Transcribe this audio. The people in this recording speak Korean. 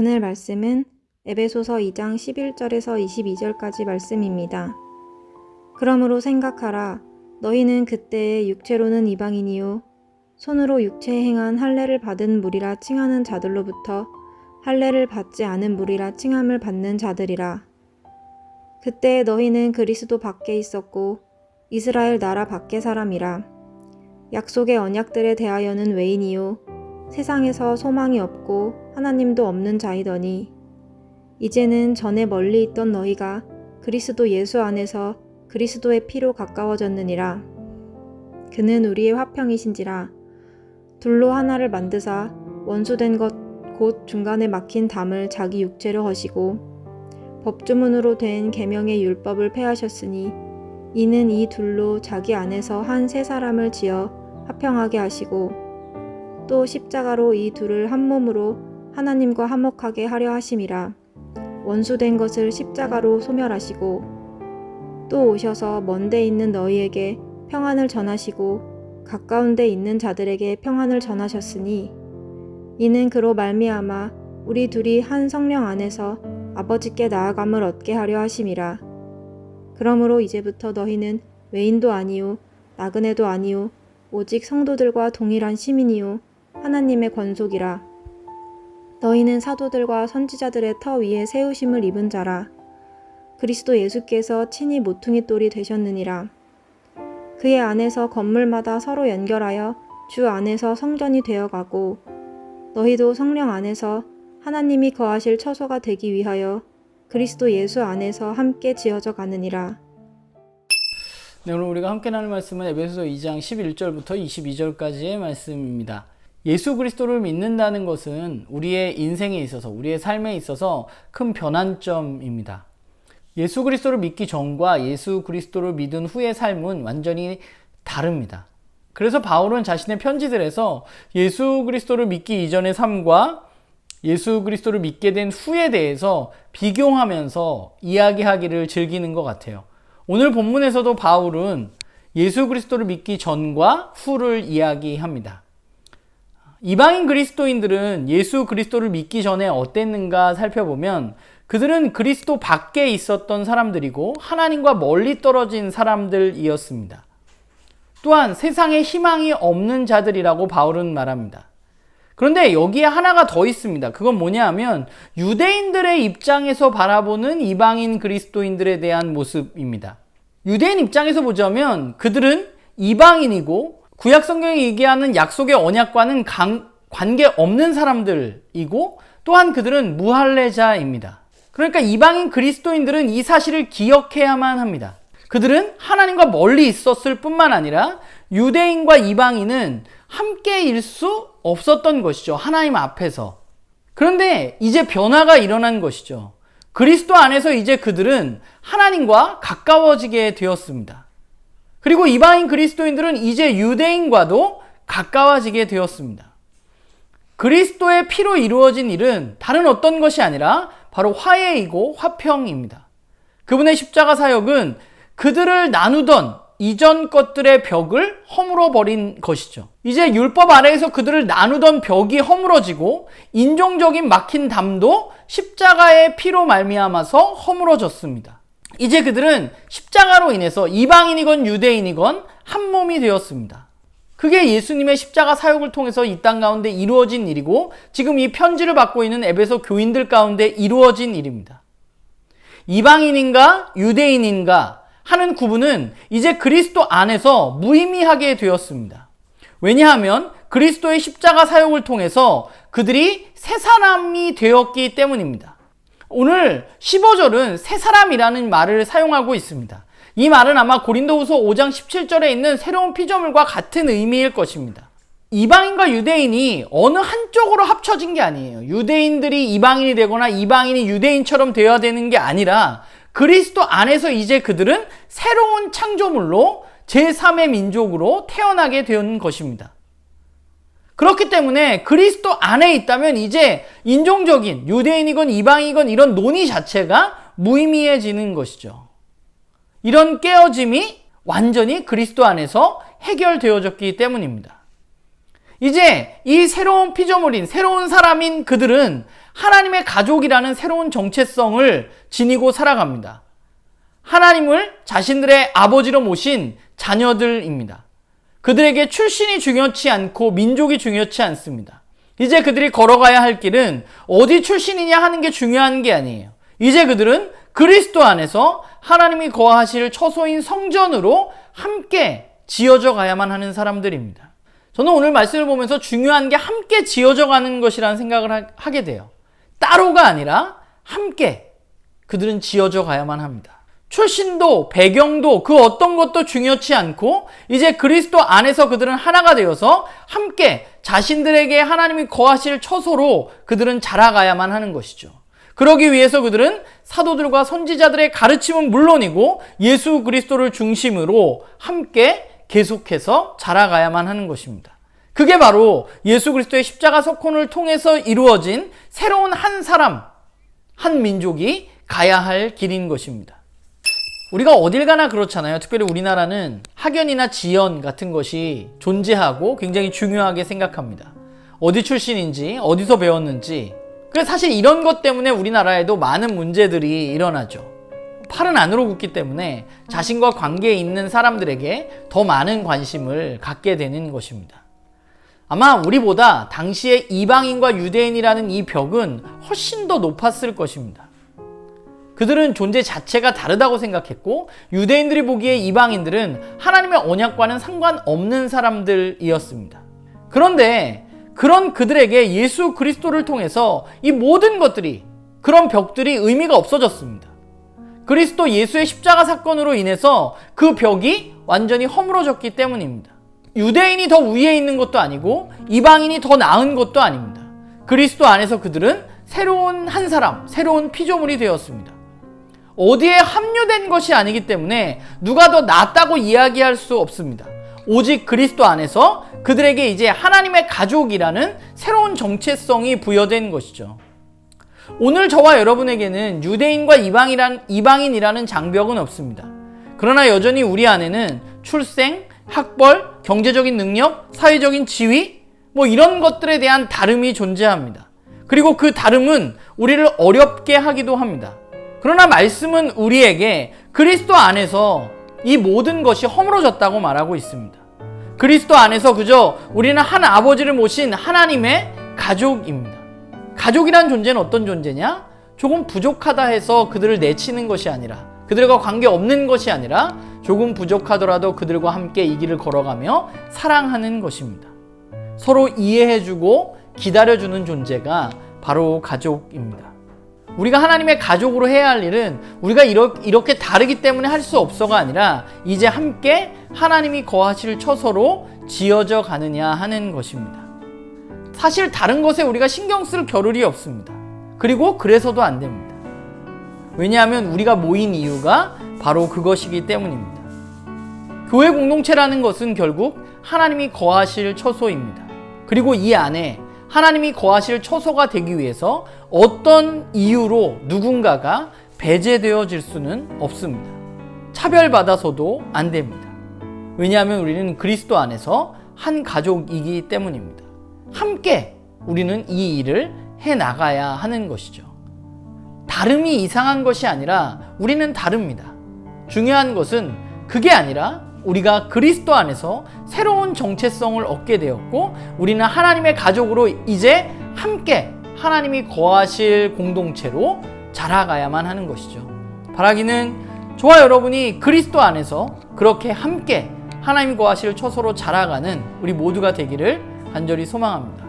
오늘 말씀은 에베소서 2장 11절에서 22절까지 말씀입니다. 그러므로 생각하라. 너희는 그때의 육체로는 이방인이요 손으로 육체에 행한 할례를 받은 무리라 칭하는 자들로부터 할례를 받지 않은 무리라 칭함을 받는 자들이라. 그때 너희는 그리스도 밖에 있었고 이스라엘 나라 밖의 사람이라. 약속의 언약들에 대하여는 외인이요 세상에서 소망이 없고 하나님도 없는 자이더니 이제는 전에 멀리 있던 너희가 그리스도 예수 안에서 그리스도의 피로 가까워졌느니라. 그는 우리의 화평이신지라. 둘로 하나를 만드사 원수된 것 곧 중간에 막힌 담을 자기 육체로 허시고 법조문으로 된 계명의 율법을 폐하셨으니 이는 이 둘로 자기 안에서 한 새 사람을 지어 화평하게 하시고 또 십자가로 이 둘을 한 몸으로 하나님과 화목하게 하려 하심이라. 원수된 것을 십자가로 소멸하시고 또 오셔서 먼 데 있는 너희에게 평안을 전하시고 가까운 데 있는 자들에게 평안을 전하셨으니 이는 그로 말미암아 우리 둘이 한 성령 안에서 아버지께 나아감을 얻게 하려 하심이라. 그러므로 이제부터 너희는 외인도 아니요 나그네도 아니요 오직 성도들과 동일한 시민이요 하나님의 권속이라. 너희는 사도들과 선지자들의 터 위에 세우심을 입은 자라. 그리스도 예수께서 친히 모퉁이 돌이 되셨느니라. 그의 안에서 건물마다 서로 연결하여 주 안에서 성전이 되어가고 너희도 성령 안에서 하나님이 거하실 처소가 되기 위하여 그리스도 예수 안에서 함께 지어져 가느니라. 네, 오늘 우리가 함께 나눌 말씀은 에베소서 2장 11절부터 22절까지의 말씀입니다. 예수 그리스도를 믿는다는 것은 우리의 인생에 있어서, 우리의 삶에 있어서 큰 변환점입니다. 예수 그리스도를 믿기 전과 예수 그리스도를 믿은 후의 삶은 완전히 다릅니다. 그래서 바울은 자신의 편지들에서 예수 그리스도를 믿기 이전의 삶과 예수 그리스도를 믿게 된 후에 대해서 비교하면서 이야기하기를 즐기는 것 같아요. 오늘 본문에서도 바울은 예수 그리스도를 믿기 전과 후를 이야기합니다. 이방인 그리스도인들은 예수 그리스도를 믿기 전에 어땠는가 살펴보면 그들은 그리스도 밖에 있었던 사람들이고 하나님과 멀리 떨어진 사람들이었습니다. 또한 세상에 희망이 없는 자들이라고 바울은 말합니다. 그런데 여기에 하나가 더 있습니다. 그건 뭐냐 하면 유대인들의 입장에서 바라보는 이방인 그리스도인들에 대한 모습입니다. 유대인 입장에서 보자면 그들은 이방인이고 구약 성경이 얘기하는 약속의 언약과는 관계없는 사람들이고 또한 그들은 무할례자입니다. 그러니까 이방인 그리스도인들은 이 사실을 기억해야만 합니다. 그들은 하나님과 멀리 있었을 뿐만 아니라 유대인과 이방인은 함께일 수 없었던 것이죠. 하나님 앞에서. 그런데 이제 변화가 일어난 것이죠. 그리스도 안에서 이제 그들은 하나님과 가까워지게 되었습니다. 그리고 이방인 그리스도인들은 이제 유대인과도 가까워지게 되었습니다. 그리스도의 피로 이루어진 일은 다른 어떤 것이 아니라 바로 화해이고 화평입니다. 그분의 십자가 사역은 그들을 나누던 이전 것들의 벽을 허물어 버린 것이죠. 이제 율법 아래에서 그들을 나누던 벽이 허물어지고 인종적인 막힌 담도 십자가의 피로 말미암아서 허물어졌습니다. 이제 그들은 십자가로 인해서 이방인이건 유대인이건 한 몸이 되었습니다. 그게 예수님의 십자가 사역을 통해서 이 땅 가운데 이루어진 일이고 지금 이 편지를 받고 있는 에베소 교인들 가운데 이루어진 일입니다. 이방인인가 유대인인가 하는 구분은 이제 그리스도 안에서 무의미하게 되었습니다. 왜냐하면 그리스도의 십자가 사역을 통해서 그들이 새 사람이 되었기 때문입니다. 오늘 15절은 새 사람이라는 말을 사용하고 있습니다. 이 말은 아마 고린도후서 5장 17절에 있는 새로운 피조물과 같은 의미일 것입니다. 이방인과 유대인이 어느 한쪽으로 합쳐진 게 아니에요. 유대인들이 이방인이 되거나 이방인이 유대인처럼 되어야 되는 게 아니라 그리스도 안에서 이제 그들은 새로운 창조물로 제3의 민족으로 태어나게 된 것입니다. 그렇기 때문에 그리스도 안에 있다면 이제 인종적인 유대인이건 이방이건 이런 논의 자체가 무의미해지는 것이죠. 이런 깨어짐이 완전히 그리스도 안에서 해결되어졌기 때문입니다. 이제 이 새로운 피조물인 새로운 사람인 그들은 하나님의 가족이라는 새로운 정체성을 지니고 살아갑니다. 하나님을 자신들의 아버지로 모신 자녀들입니다. 그들에게 출신이 중요치 않고 민족이 중요치 않습니다. 이제 그들이 걸어가야 할 길은 어디 출신이냐 하는 게 중요한 게 아니에요. 이제 그들은 그리스도 안에서 하나님이 거하실 처소인 성전으로 함께 지어져 가야만 하는 사람들입니다. 저는 오늘 말씀을 보면서 중요한 게 함께 지어져 가는 것이라는 생각을 하게 돼요. 따로가 아니라 함께 그들은 지어져 가야만 합니다. 출신도 배경도 그 어떤 것도 중요치 않고 이제 그리스도 안에서 그들은 하나가 되어서 함께 자신들에게 하나님이 거하실 처소로 그들은 자라가야만 하는 것이죠. 그러기 위해서 그들은 사도들과 선지자들의 가르침은 물론이고 예수 그리스도를 중심으로 함께 계속해서 자라가야만 하는 것입니다. 그게 바로 예수 그리스도의 십자가 석혼을 통해서 이루어진 새로운 한 사람, 한 민족이 가야 할 길인 것입니다. 우리가 어딜 가나 그렇잖아요. 특별히 우리나라는 학연이나 지연 같은 것이 존재하고 굉장히 중요하게 생각합니다. 어디 출신인지, 어디서 배웠는지. 그래서 사실 이런 것 때문에 우리나라에도 많은 문제들이 일어나죠. 팔은 안으로 굽기 때문에 자신과 관계에 있는 사람들에게 더 많은 관심을 갖게 되는 것입니다. 아마 우리보다 당시에 이방인과 유대인이라는 이 벽은 훨씬 더 높았을 것입니다. 그들은 존재 자체가 다르다고 생각했고 유대인들이 보기에 이방인들은 하나님의 언약과는 상관없는 사람들이었습니다. 그런데 그런 그들에게 예수 그리스도를 통해서 이 모든 것들이, 그런 벽들이 의미가 없어졌습니다. 그리스도 예수의 십자가 사건으로 인해서 그 벽이 완전히 허물어졌기 때문입니다. 유대인이 더 위에 있는 것도 아니고 이방인이 더 나은 것도 아닙니다. 그리스도 안에서 그들은 새로운 한 사람, 새로운 피조물이 되었습니다. 어디에 합류된 것이 아니기 때문에 누가 더 낫다고 이야기할 수 없습니다. 오직 그리스도 안에서 그들에게 이제 하나님의 가족이라는 새로운 정체성이 부여된 것이죠. 오늘 저와 여러분에게는 유대인과 이방인이라는 장벽은 없습니다. 그러나 여전히 우리 안에는 출생, 학벌, 경제적인 능력, 사회적인 지위, 이런 것들에 대한 다름이 존재합니다. 그리고 그 다름은 우리를 어렵게 하기도 합니다. 그러나 말씀은 우리에게 그리스도 안에서 이 모든 것이 허물어졌다고 말하고 있습니다. 그리스도 안에서 그저 우리는 한 아버지를 모신 하나님의 가족입니다. 가족이란 존재는 어떤 존재냐? 조금 부족하다 해서 그들을 내치는 것이 아니라, 그들과 관계없는 것이 아니라 조금 부족하더라도 그들과 함께 이 길을 걸어가며 사랑하는 것입니다. 서로 이해해주고 기다려주는 존재가 바로 가족입니다. 우리가 하나님의 가족으로 해야 할 일은 우리가 이렇게 다르기 때문에 할 수 없어가 아니라 이제 함께 하나님이 거하실 처소로 지어져 가느냐 하는 것입니다. 사실 다른 것에 우리가 신경 쓸 겨를이 없습니다. 그리고 그래서도 안 됩니다. 왜냐하면 우리가 모인 이유가 바로 그것이기 때문입니다. 교회 공동체라는 것은 결국 하나님이 거하실 처소입니다. 그리고 이 안에 하나님이 거하실 처소가 되기 위해서 어떤 이유로 누군가가 배제되어질 수는 없습니다. 차별받아서도 안 됩니다. 왜냐하면 우리는 그리스도 안에서 한 가족이기 때문입니다. 함께 우리는 이 일을 해나가야 하는 것이죠. 다름이 이상한 것이 아니라 우리는 다릅니다. 중요한 것은 그게 아니라 우리가 그리스도 안에서 새로운 정체성을 얻게 되었고 우리는 하나님의 가족으로 이제 함께 하나님이 거하실 공동체로 자라가야만 하는 것이죠. 바라기는 저와 여러분이 그리스도 안에서 그렇게 함께 하나님이 거하실 처소로 자라가는 우리 모두가 되기를 간절히 소망합니다.